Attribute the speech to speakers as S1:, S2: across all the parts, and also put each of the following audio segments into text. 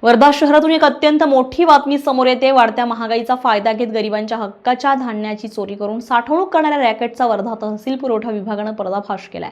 S1: वर्धा शहरातून एक अत्यंत मोठी बातमी समोर येते। वाढत्या महागाईचा फायदा घेत गरिबांच्या हक्काच्या धान्याची चोरी करून साठवणूक करणाऱ्या रॅकेटचा वर्धा तहसील पुरवठा विभागाने पर्दाफाश केलाय।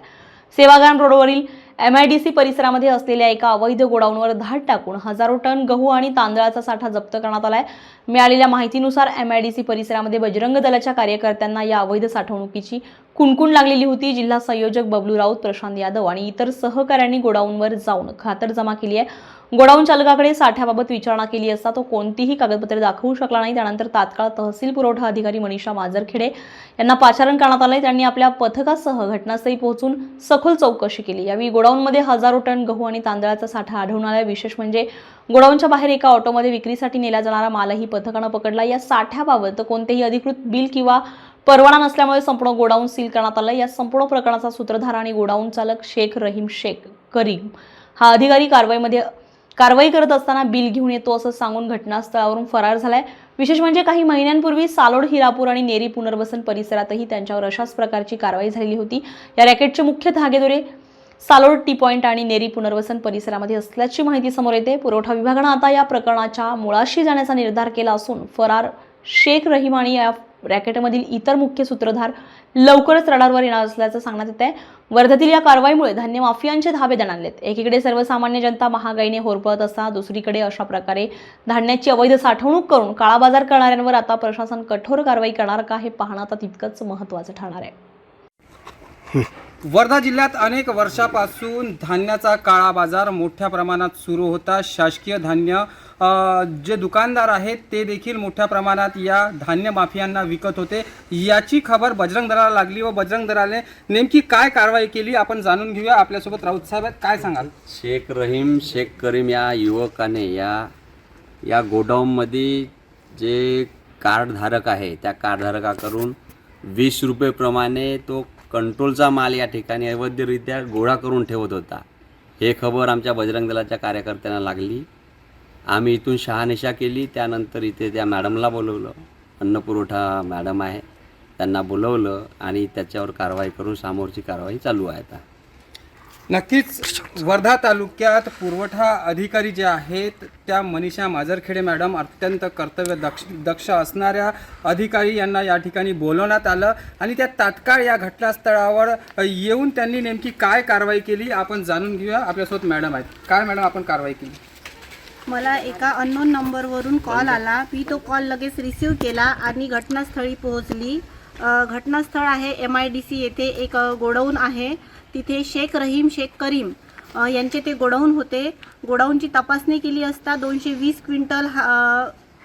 S1: सेवाग्राम रोडवरील MIDC परिसरामध्ये असलेल्या एका अवैध गोडाऊनवर धाड टाकून हजारो टन गहू आणि तांदळाचा साठा जप्त करण्यात आलाय। मिळालेल्या माहितीनुसार MIDC परिसरामध्ये बजरंग दलाच्या कार्यकर्त्यांना या अवैध साठवणुकीची कुणकुण लागलेली होती। जिल्हा संयोजक बबलू राऊत, प्रशांत यादव आणि इतर सहकाऱ्यांनी गोडाऊनवर जाऊन खातर जमा केली आहे। गोडाऊन चालकाकडे साठ्याबाबत विचारणा केली असता तो कोणतीही कागदपत्रे दाखवू शकला नाही। त्यानंतर तात्काळ तहसील पुरवठा अधिकारी मनीषा माजरखेडे यांना पाचारण करण्यात आले। त्यांनी आपल्या पथकासह घटनास्थळी पोहोचून सखोल चौकशी केली। यावेळी गोडाऊनमध्ये हजारो टन गहू आणि तांदळाचा साठा आढळून आला। विशेष म्हणजे गोडाऊनच्या बाहेर एका ऑटोमध्ये विक्रीसाठी नेला जाणारा मालही पथकाने पकडला। या साठ्याबाबत कोणतेही अधिकृत बिल किंवा परवाना नसल्यामुळे संपूर्ण गोडाऊन सील करण्यात आले। या संपूर्ण प्रकरणाचा सूत्रधार आणि गोडाऊन चालक शेख रहीम शेख करीम हा अधिकारी कारवाई करत असताना बिल घेऊन येतो असं सांगून घटनास्थळावरून फरार झालाय। विशेष म्हणजे काही महिन्यांपूर्वी सालोड, हिरापूर आणि नेरी पुनर्वसन परिसरातही त्यांच्यावर अशाच प्रकारची कारवाई झालेली होती। या रॅकेटचे मुख्य धागेदोरे सालोड, टी पॉइंट आणि नेरी पुनर्वसन परिसरामध्ये असल्याची माहिती समोर येते। पुरवठा विभागाने आता या प्रकरणाच्या मुळाशी जाण्याचा निर्धार केला असून फरार शेख रहीम आणि या रॅकेटमधील इतर मुख्य सूत्रधार लवकरच रडारवर येणार असल्याचं सांगण्यात येत आहे। वर्ध्यातील या कारवाईमुळे धान्य माफियांचे धाबे दणाणलेत। एकीकडे सर्वसामान्य जनता महागाईने होरपळत असताना दुसरीकडे अशा प्रकारे धान्याची अवैध साठवणूक करून काळाबाजार करणाऱ्यांवर आता प्रशासन कठोर कारवाई करणार का हे पाहणं आता तितकंच महत्त्वाचं ठरणार आहे।
S2: वर्धा जिल्ह्यात अनेक वर्षापासून धान्याचा काळा बाजार मोठ्या प्रमाणात सुरू होता। शासकीय धान्य जे दुकानदार आहेत ते देखील मोठ्या प्रमाणात या धान्य माफियांना विकत होते। याची खबर बजरंग दलाला लागली व बजरंग दलाने नेमकी काय कारवाई केली आपण जाणून घेऊया। आपल्यासोबत राऊत साहेब आहेत, काय सांगाल?
S3: शेख रहीम शेख करीम या युवकाने या गोडाऊनमध्ये जे कार्डधारक आहे त्या कार्डधारकाकडून 20 रुपये प्रमाणे तो कंट्रोलचा माल या ठिकाणी अवैधरित्या गोळा करून ठेवत होता। हे खबर आमच्या बजरंग दलाच्या कार्यकर्त्यांना लागली। आम्ही इथून शहानिशा केली। त्यानंतर इथे त्या मॅडमला बोलवलं, अन्नपुरवठा मॅडम आहे, त्यांना बोलवलं आणि त्याच्यावर कारवाई करून समोरची कारवाई चालू आहे आता।
S2: नक्कीच वर्धा तालुक्यात पुरवठा अधिकारी जे आहेत त्या मनीषा माजरखेडे मॅडम अत्यंत कर्तव्य दक्ष असणाऱ्या अधिकारी यांना या ठिकाणी बोलवण्यात आलं आणि त्या तात्काळ या घटनास्थळावर येऊन त्यांनी नेमकी काय कारवाई केली आपण जाणून घेऊया। आपल्यासोबत मॅडम आहेत, काय मॅडम आपण कारवाई केली?
S4: मला एका अननोन नंबरवरून कॉल आला। मी तो कॉल लगेच रिसीव केला आणि घटनास्थळी पोहोचली। घटनास्थळ आहे MIDC येथे एक गोडाऊन आहे। तिथे शेख रहीम शेख करीम यांचे ते गोडाऊन होते। गोडाऊनची तपासणी केली असता 220 क्विंटल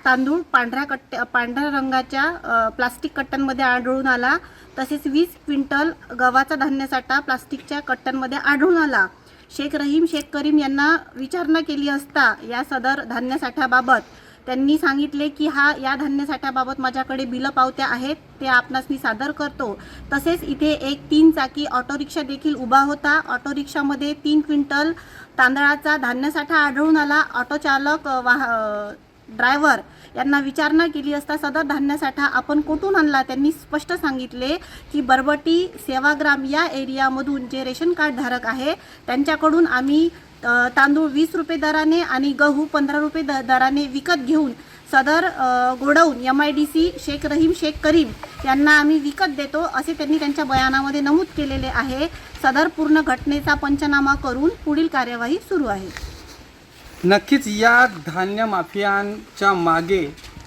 S4: तांदूळ पांढऱ्या रंगाच्या प्लास्टिक कट्ट्यांमध्ये आढळून आला। तसेच 20 क्विंटल गव्हाचा धान्यसाठा प्लास्टिकच्या कट्ट्यांमध्ये आढळून आला। शेख रहीम शेख करीम यांना विचारणा केली असता या सदर धान्यसाठ्याबाबत त्यांनी सांगितले की या धान्यसाठ्याबाबत माझ्याकडे बिल पावत्या आहेत, ते आपणास मी सादर करतो। तसेच इथे एक 3 चाकी ऑटो रिक्षा देखील उभा होता। ऑटो रिक्षामध्ये 3 क्विंटल तांदळाचा धान्यसाठा आढळून आला। ऑटो चालक ड्रायव्हर यांना विचारणा केली असता सदर धान्यसाठा आपण कुठून आणला? त्यांनी स्पष्ट सांगितले की बरबटी, सेवाग्राम या एरियामधून जे रेशन कार्ड धारक आहे त्यांच्याकडून आम्ही तांदूळ 20 रुपये दराने आणि गहू 15 रुपये दराने विकत घेऊन सदर गोडाऊन MIDC शेख रहीम शेख करीम यांना आम्ही विकत देतो असे त्यांनी त्यांच्या बयानामध्ये नमूद केलेले आहे। सदर पूर्ण घटनेचा पंचनामा करून पुढील कार्यवाही सुरू आहे।
S2: नक्कीच या धान्य माफियांच्या मागे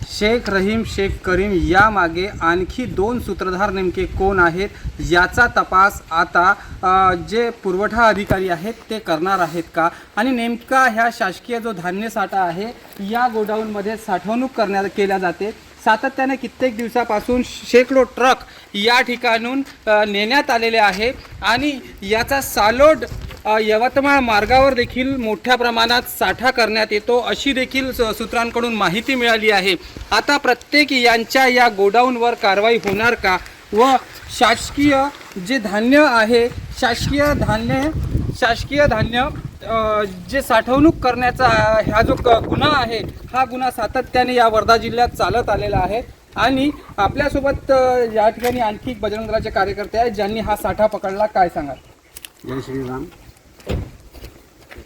S2: शेख रहीम शेख करीम या मागे आणखी 2 सूत्रधार नेमके कोण आहेत याचा तपास आता जे पुरवठा अधिकारी आहेत ते करणार आहेत का आणि नेमका ह्या शासकीय जो धान्य साठा आहे या गोडाऊनमध्ये साठवणूक केल्या जाते। सातत्याने कित्येक दिवसापासून शेकडो ट्रक या ठिकाणून नेण्यात आलेले आहे आणि याचा सालोड यवतमाळ मार्गावर देखील मोठ्या प्रमाणात साठा करण्यात येतो अशी देखील सूत्रांकडून माहिती मिळाली आहे। आता प्रत्येक यांच्या या गोडाऊनवर कारवाई होणार का व शासकीय जे धान्य आहे शासकीय धान्य जे साठवणूक करण्याचा हा जो गुन्हा आहे हा गुन्हा सातत्याने या वर्धा जिल्ह्यात चालत आलेला आहे आणि आपल्यासोबत या ठिकाणी आणखी बजरंग दलाचे कार्यकर्ते आहेत ज्यांनी हा साठा पकडला, काय सांगाल?
S5: जय श्रीराम।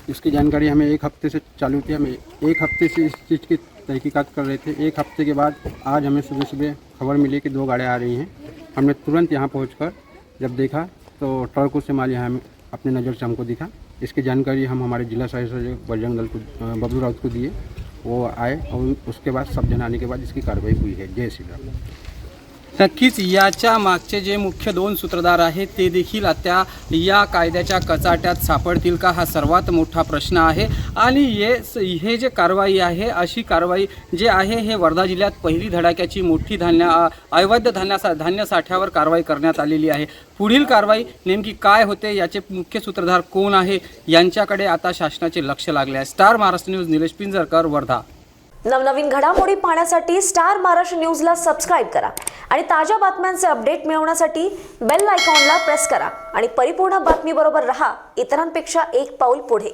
S5: इसकी जानकारी हमें 1 हफ्ते से चालू थी। हम 1 हफ्ते से इस चीज़ की तहकीकात कर रहे थे। 1 हफ्ते के बाद आज हमें सुबह सुबह खबर मिली कि 2 गाड़ियाँ आ रही हैं। हमने तुरंत यहाँ पहुंचकर जब देखा तो ट्रकों से माल यहाँ अपनी नज़र से हमको दिखा। इसकी जानकारी हम हमारे जिला सहायक बजरंग दल को बबलू राउत को दिए। वो आए और उसके बाद सब जन आने के बाद इसकी कार्रवाई हुई है। जय श्री राम।
S2: नक्कीच याच्या मागचे जे मुख्य 2 सूत्रधार आहेत ते देखील आता या कायद्याच्या कचाट्यात सापडतील का, हा सर्वात मोठा प्रश्न आहे। आणि हे जे कारवाई आहे, अशी कारवाई जे आहे हे वर्धा जिल्ह्यात पहिली धडाक्याची मोठी अवैध धान्य साठ्यावर कारवाई करण्यात आलेली आहे। पुढील कारवाई नेमकी काय होते, याचे मुख्य सूत्रधार कोण आहे, यांच्याकडे आता शासनाचे लक्ष लागले आहे। Star Maharashtra news, Nilesh Pinjarkar, Wardha.
S6: नवनवीन घडामोडी पाहण्यासाठी स्टार महाराष्ट्र न्यूजला सबस्क्राईब करा आणि ताज्या बातम्यांचे अपडेट मिळवण्यासाठी बेल आयकॉनला प्रेस करा आणि परिपूर्ण बातमीबरोबर रहा, इतरांपेक्षा एक पाऊल पुढे।